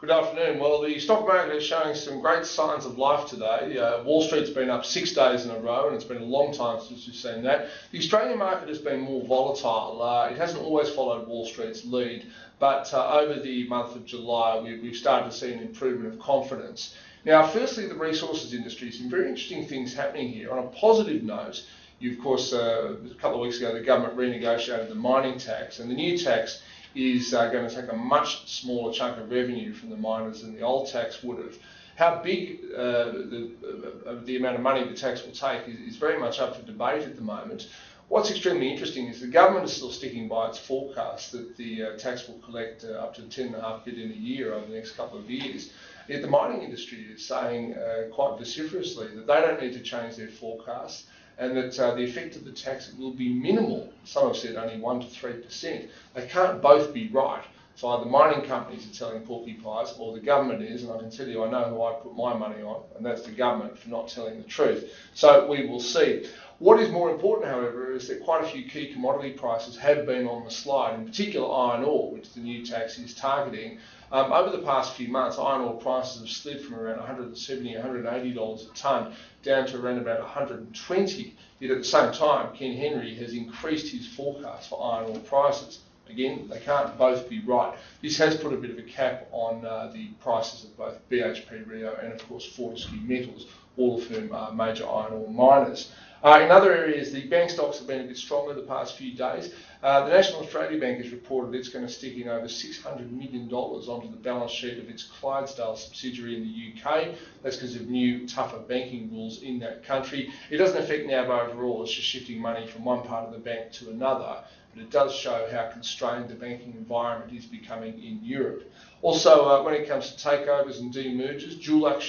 Good afternoon. Well, the stock market is showing some great signs of life today. Wall Street's been up 6 days in a row, and it's been a long time since we've seen that. The Australian market has been more volatile. It hasn't always followed Wall Street's lead, but over the month of July, we've started to see an improvement of confidence. Now, firstly, the resources industry, some very interesting things happening here. On a positive note, of course, a couple of weeks ago, the government renegotiated the mining tax, and the new tax is going to take a much smaller chunk of revenue from the miners than the old tax would have. How big the amount of money the tax will take is very much up for debate at the moment. What's extremely interesting is the government is still sticking by its forecast that the tax will collect up to $10.5 billion a year over the next couple of years. Yet the mining industry is saying quite vociferously that they don't need to change their forecast, and that the effect of the tax will be minimal. Some have said only 1 to 3%. They can't both be right. So either mining companies are telling porcupines or the government is, and I can tell you I know who I put my money on, and that's the government for not telling the truth. So we will see. What is more important, however, is that quite a few key commodity prices have been on the slide, in particular iron ore, which the new tax is targeting. Over the past few months, iron ore prices have slid from around $170, $180 a tonne down to around about $120. Yet at the same time, Ken Henry has increased his forecast for iron ore prices. Again, they can't both be right. This has put a bit of a cap on the prices of both BHP, Rio and of course Fortescue Metals, all of whom are major iron ore miners. In other areas, the bank stocks have been a bit stronger the past few days. The National Australia Bank has reported it's going to stick in over $600 million onto the balance sheet of its Clydesdale subsidiary in the UK. That's because of new, tougher banking rules in that country. It doesn't affect NAB overall, it's just shifting money from one part of the bank to another. But it does show how constrained the banking environment is becoming in Europe. Also, when it comes to takeovers and demergers, Dulux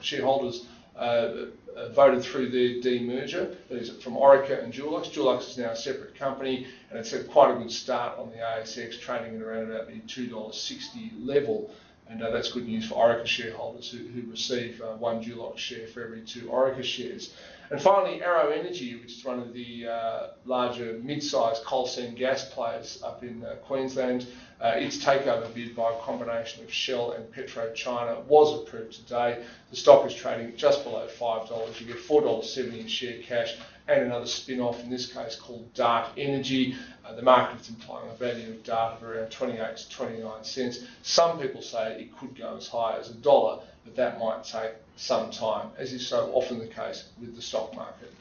shareholders voted through their demerger. That is from Orica and Dulux. Dulux is now a separate company, and it's had quite a good start on the ASX, trading at around about the $2.60 level. And that's good news for Orica shareholders who receive one Dulux share for every 2 Orica shares. And finally, Arrow Energy, which is one of the larger mid-sized coal seam gas players up in Queensland, its takeover bid by a combination of Shell and PetroChina was approved today. The stock is trading just below $5. You get $4.70 a share cash and another spin-off, in this case called Dart Energy. The market is implying a value of Dart of around 28 to 29 cents. Some people say it could go as high as $1, but that might take some time, as is so often the case with the stock market.